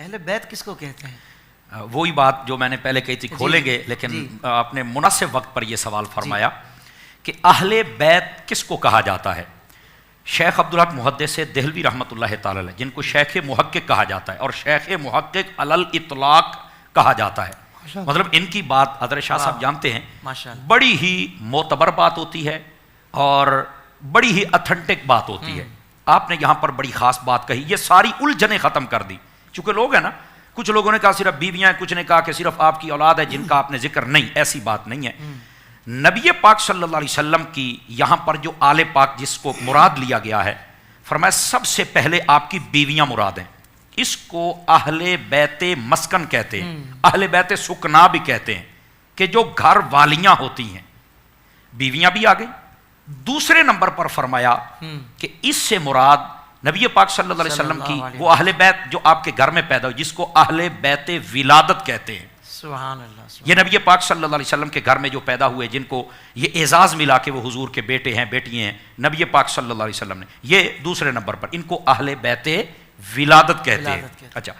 اہل بیت کس کو کہتے ہیں؟ وہی بات جو میں نے پہلے کہی تھی کھولیں گے، لیکن آپ نے مناسب وقت پر یہ سوال فرمایا کہ اہل بیت کس کو کہا جاتا ہے۔ شیخ عبدالحق محدث دہلوی رحمۃ اللہ تعالی علیہ، جن کو شیخ محقق کہا جاتا ہے اور شیخ محقق علی الاطلاق کہا جاتا ہے، مطلب ان کی بات حضرت شاہ صاحب جانتے ہیں، بڑی ہی معتبر بات ہوتی ہے اور بڑی ہی اتھنٹک بات ہوتی ہے۔ آپ نے یہاں پر بڑی خاص بات کہی، یہ ساری الجھنیں ختم کر دی، چونکہ لوگ ہیں نا، کچھ لوگوں نے کہا صرف بیویاں ہیں، کچھ نے کہا کہ صرف آپ کی اولاد ہے جن کا آپ نے ذکر نہیں، ایسی بات نہیں ہے۔ نبی پاک صلی اللہ علیہ وسلم کی یہاں پر جو آل پاک جس کو مراد لیا گیا ہے، فرمایا سب سے پہلے آپ کی بیویاں مراد ہیں، اس کو اہل بیت مسکن کہتے ہیں، اہل بیت سکنا بھی کہتے ہیں، کہ جو گھر والیاں ہوتی ہیں، بیویاں بھی آ گئی۔ دوسرے نمبر پر فرمایا کہ اس سے مراد نبی پاک صلی اللہ علیہ وسلم کی وہ اہل بیت جو آپ کے گھر میں پیدا ہوئی، جس کو اہل بیت ولادت کہتے ہیں۔ سبحان اللہ۔ یہ نبی پاک صلی اللہ علیہ وسلم کے گھر میں جو پیدا ہوئے، جن کو یہ اعزاز ملا کہ وہ حضور کے بیٹے ہیں، بیٹیاں ہیں، نبی پاک صلی اللہ علیہ وسلم نے، یہ دوسرے نمبر پر، ان کو اہل بیت ولادت کہتے ہیں۔ اچھا،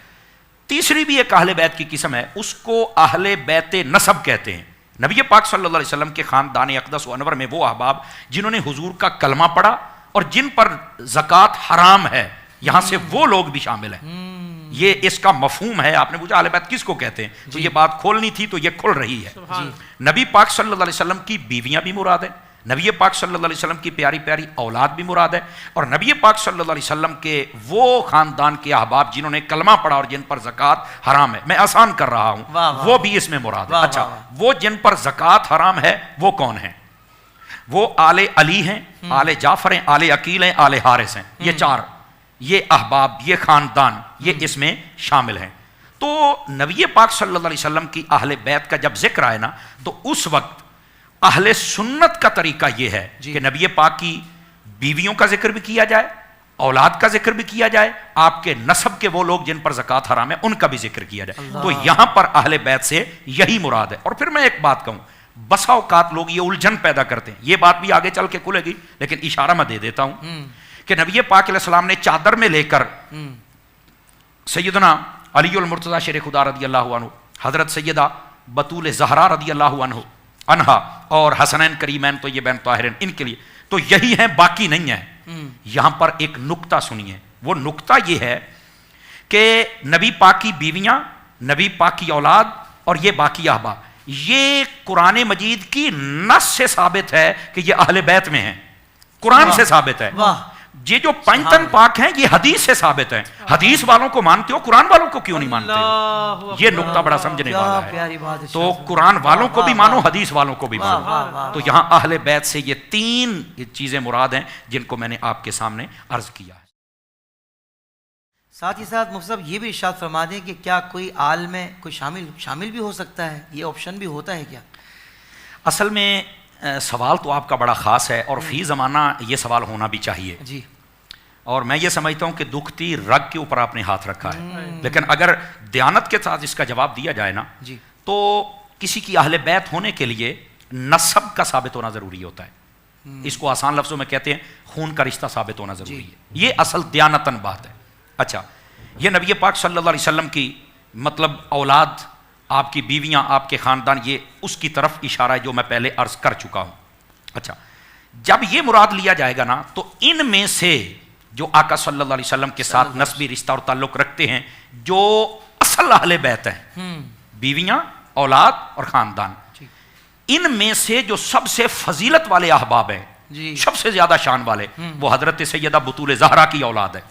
تیسری بھی ایک اہل بیت کی قسم ہے، اس کو اہل بیت نسب کہتے ہیں۔ نبی پاک صلی اللہ علیہ وسلم کے خاندان اقدس و انور میں وہ احباب جنہوں نے حضور کا کلمہ پڑھا اور جن پر زکوٰۃ حرام ہے، یہاں سے وہ لوگ بھی شامل ہیں۔ یہ اس کا مفہوم ہے۔ آپ نے پوچھا اہل بیت کس کو کہتے ہیں، تو یہ بات کھولنی تھی تو یہ کھل رہی ہے۔ نبی پاک صلی اللہ علیہ وسلم کی بیویاں بھی مراد ہیں، نبی پاک صلی اللہ علیہ وسلم کی پیاری پیاری اولاد بھی مراد ہے، اور نبی پاک صلی اللہ علیہ وسلم کے وہ خاندان کے احباب جنہوں نے کلمہ پڑھا اور جن پر زکوٰۃ حرام ہے، میں آسان کر رہا ہوں، وہ بھی اس میں مراد ہے۔ اچھا، وہ جن پر زکوٰۃ حرام ہے وہ کون ہیں؟ وہ آل علی ہیں، آل جعفر ہیں، آل عقیل ہیں، آل حارث ہیں، یہ چار، یہ احباب، یہ خاندان، یہ اس میں شامل ہیں۔ تو نبی پاک صلی اللہ علیہ وسلم کی اہل بیت کا جب ذکر آئے نا، تو اس وقت اہل سنت کا طریقہ یہ ہے کہ نبی پاک کی بیویوں کا ذکر بھی کیا جائے، اولاد کا ذکر بھی کیا جائے، آپ کے نسب کے وہ لوگ جن پر زکوٰۃ حرام ہے ان کا بھی ذکر کیا جائے۔ تو یہاں پر اہل بیت سے یہی مراد ہے۔ اور پھر میں ایک بات کہوں، بسا اوقات لوگ یہ الجھن پیدا کرتے ہیں، یہ بات بھی آگے چل کے کھلے گی، لیکن اشارہ میں دے دیتا ہوں کہ نبی پاک علیہ السلام نے چادر میں لے کر سیدنا علی المرتضیٰ شیر خدا رضی اللہ عنہ، حضرت سیدہ بطول زہرا رضی اللہ عنہا اور حسنین کریمین طیبین طاہرین، ان کے لیے تو یہی ہیں، باقی نہیں ہیں۔ یہاں پر ایک نکتہ سنیے، وہ نکتہ یہ ہے کہ نبی پاک کی بیویاں، نبی پاک کی اولاد اور یہ باقی احباب، یہ قرآن مجید کی نص سے ثابت ہے کہ یہ اہل بیت میں ہیں، قرآن سے ثابت ہے۔ یہ جو پنجتن پاک ہیں یہ حدیث سے ثابت ہیں۔ حدیث والوں کو مانتے ہو، قرآن والوں کو کیوں نہیں مانتے ہو؟ یہ نکتہ بڑا سمجھنے والا ہے۔ تو قرآن والوں کو بھی مانو، حدیث والوں کو بھی مانو۔ تو یہاں اہل بیت سے یہ تین چیزیں مراد ہیں جن کو میں نے آپ کے سامنے عرض کیا ہے۔ ساتھ ہی ساتھ مفتی صاحب یہ بھی ارشاد فرما دیں کہ کیا کوئی آل میں کوئی شامل بھی ہو سکتا ہے، یہ آپشن بھی ہوتا ہے کیا؟ اصل میں سوال تو آپ کا بڑا خاص ہے اور فی زمانہ یہ سوال ہونا بھی چاہیے جی، اور میں یہ سمجھتا ہوں کہ دکھتی رگ کے اوپر آپ نے ہاتھ رکھا ہے، لیکن اگر دیانت کے ساتھ اس کا جواب دیا جائے نا جی، تو کسی کی اہل بیت ہونے کے لیے نسب کا ثابت ہونا ضروری ہوتا ہے۔ اس کو آسان لفظوں میں کہتے ہیں خون کا رشتہ ثابت ہونا ضروری ہے، یہ اصل دیانتاً بات ہے۔ اچھا، یہ نبی پاک صلی اللہ علیہ وسلم کی مطلب اولاد، آپ کی بیویاں، آپ کے خاندان، یہ اس کی طرف اشارہ ہے جو میں پہلے عرض کر چکا ہوں۔ اچھا، جب یہ مراد لیا جائے گا نا، تو ان میں سے جو آقا صلی اللہ علیہ وسلم کے ساتھ نسبی رشتہ اور تعلق رکھتے ہیں، جو اصل اہل بیت ہیں، بیویاں، اولاد اور خاندان، ان میں سے جو سب سے فضیلت والے احباب ہیں، سب سے زیادہ شان والے، وہ حضرت سیدہ بطول زہرا کی اولاد ہے۔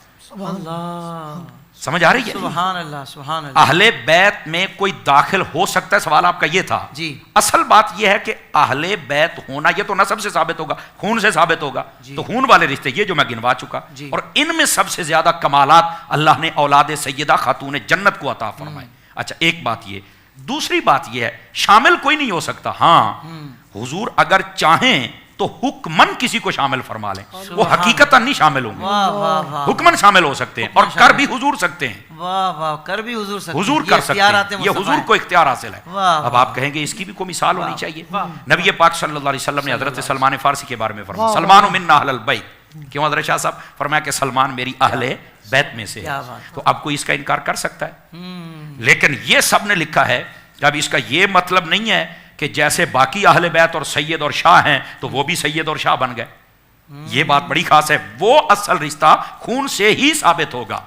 سمجھ آ رہی ہے؟ سبحان اللہ، سبحان اللہ۔ اہل بیت میں کوئی داخل ہو سکتا ہے؟ سوال آپ کا یہ تھا۔ جی، اصل بات یہ ہے کہ اہل بیت ہونا یہ تو نسب سے ثابت ہوگا، خون سے ثابت ہوگا، تو خون والے رشتے یہ جو میں گنوا چکا، اور ان میں سب سے زیادہ کمالات اللہ نے اولاد سیدہ خاتون جنت کو عطا فرمائے۔ اچھا، ایک بات یہ، دوسری بات یہ ہے شامل کوئی نہیں ہو سکتا۔ ہاں، حضور اگر چاہیں تو حکمن کسی کو شامل فرما لیں، وہ حقیقتاً نہیں شامل ہوں گے، حکمن شامل ہو سکتے ہیں اور کر بھی حضور سکتے ہیں۔ واہ واہ، کر بھی حضور سکتے ہیں، حضور کر سکتے ہیں، یہ حضور کو اختیار حاصل ہے۔ اب آپ کہیں گے اس کی بھی کوئی مثال ہونی چاہیے۔ نبی پاک صلی اللہ علیہ وسلم نے حضرت سلمان فارسی کے بارے میں فرمایا، سلمان منا اہل البیت۔ کیوں حضرت شاہ صاحب؟ فرمایا کہ سلمان میری اہل بیت میں سے ہے۔ کیا بات۔ تو اب کوئی اس کا انکار کر سکتا ہے؟ لیکن یہ سب نے لکھا ہے کہ اب اس کا یہ مطلب نہیں ہے کہ جیسے باقی اہل بیت اور سید اور شاہ ہیں تو وہ بھی سید اور شاہ بن گئے، یہ بات بڑی خاص ہے، وہ اصل رشتہ خون سے ہی ثابت ہوگا،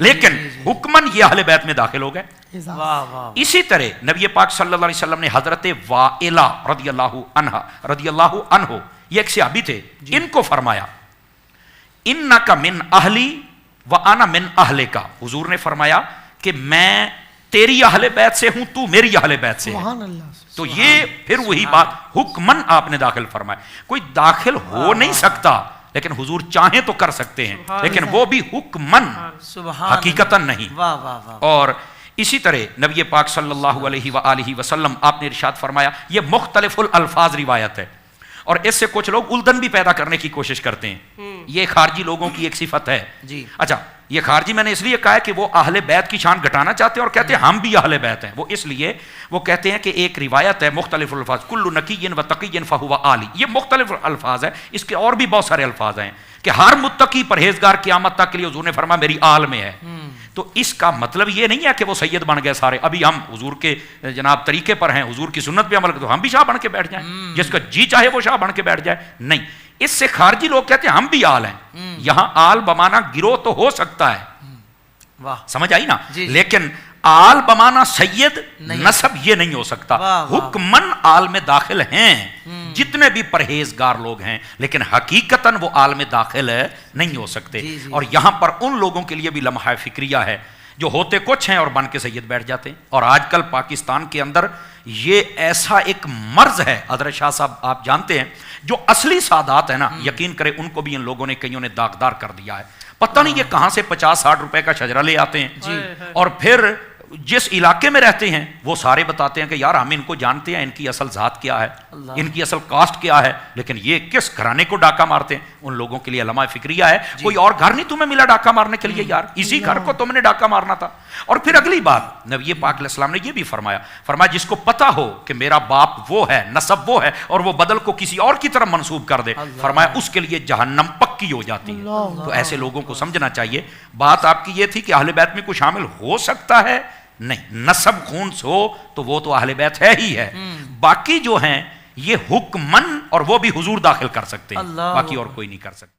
لیکن حکمن یہ اہل بیت میں داخل ہو گئے۔ واہ واہ۔ اسی طرح نبی پاک صلی اللہ علیہ وسلم نے حضرت وائلہ رضی اللہ عنہ یہ ایک صحابی تھے، ان کو فرمایا انک من اہلی وانا من اہلک، حضور نے فرمایا کہ میں تیری اہل بیت سے ہوں، تو میری اہل بیت سے ہے۔ تو یہ پھر وہی بات حکمن آپ نے داخل فرمایا، کوئی داخل ہو نہیں سکتا لیکن حضور چاہیں تو کر سکتے ہیں، لیکن وہ بھی حکمن، حقیقتاً نہیں۔ واہ واہ واہ۔ اور اسی طرح نبی پاک صلی اللہ علیہ وآلہ وسلم آپ نے ارشاد فرمایا، یہ مختلف الالفاظ روایت ہے اور اس سے کچھ لوگ الجھن بھی پیدا کرنے کی کوشش کرتے ہیں، یہ خارجی لوگوں کی ایک صفت ہے۔ جی اچھا، یہ خارجی میں نے اس لیے کہا ہے کہ وہ اہل بیت کی شان گھٹانا چاہتے ہیں اور کہتے ہیں ہم بھی اہل بیت ہیں، وہ اس لیے وہ کہتے ہیں کہ ایک روایت ہے مختلف الفاظ، کل نقی و تقی فہو عالی، یہ مختلف الفاظ ہے، اس کے اور بھی بہت سارے الفاظ ہیں کہ ہر متقی پرہیزگار قیامت تک کے لیے حضور نے فرمایا میری آل میں ہے۔ تو اس کا مطلب یہ نہیں ہے کہ وہ سید بن گئے سارے، ابھی ہم حضور کے جناب طریقے پر ہیں، حضور کی سنت پہ عمل کرتے، تو ہم بھی شاہ بن کے بیٹھ جائیں، جس کا جی چاہے وہ شاہ بن کے بیٹھ جائے، نہیں۔ اس سے خارجی لوگ کہتے ہیں ہم بھی آل ہیں، یہاں آل بمانا گروہ تو ہو سکتا ہے، واہ، سمجھ آئی نا، جی جی۔ لیکن آل بمانا سید نسب یہ نہیں ہو سکتا۔ واہ واہ۔ حکمن آل میں داخل ہیں جتنے بھی پرہیزگار لوگ ہیں، لیکن حقیقتاً وہ آل میں داخل نہیں ہو سکتے۔ جی جی۔ اور یہاں پر ان لوگوں کے لیے بھی لمحہ فکریہ ہے جو ہوتے کچھ ہیں اور بن کے سید بیٹھ جاتے ہیں، اور آج کل پاکستان کے اندر یہ ایسا ایک مرض ہے، حضرت شاہ صاحب آپ جانتے ہیں، جو اصلی سادات ہیں نا، یقین کریں ان کو بھی ان لوگوں نے کئیوں نے داغدار کر دیا ہے، پتہ نہیں یہ کہاں سے 50-60 روپے کا شجرہ لے آتے ہیں، اور پھر جس علاقے میں رہتے ہیں وہ سارے بتاتے ہیں کہ یار ہم ان کو جانتے ہیں، ان کی اصل ذات کیا ہے، ان کی اصل کاسٹ کیا ہے، لیکن یہ کس گھرانے کو ڈاکہ مارتے ہیں۔ ان لوگوں کے لیے علامہ فکریہ ہے، کوئی اور گھر نہیں تمہیں ملا ڈاکہ مارنے کے لیے، یار اسی گھر کو تم نے ڈاکہ مارنا تھا۔ اور پھر اگلی بات نبی پاک علیہ السلام نے یہ بھی فرمایا جس کو پتا ہو کہ میرا باپ وہ ہے، نسب وہ ہے، اور وہ بدل کو کسی اور کی طرف منسوب کر دے، فرمایا اس کے لیے جہنم پکی ہو جاتی ہے۔ تو ایسے لوگوں کو سمجھنا چاہیے، بات آپ کی یہ تھی کہ اہل بیت میں کوئی شامل ہو سکتا ہے، نہیں، نسب خون سے ہو تو وہ تو اہل بیت ہے ہی ہے، باقی جو ہیں یہ حکمن اور وہ بھی حضور داخل کر سکتے ہیں، باقی اور کوئی نہیں کر سکتا۔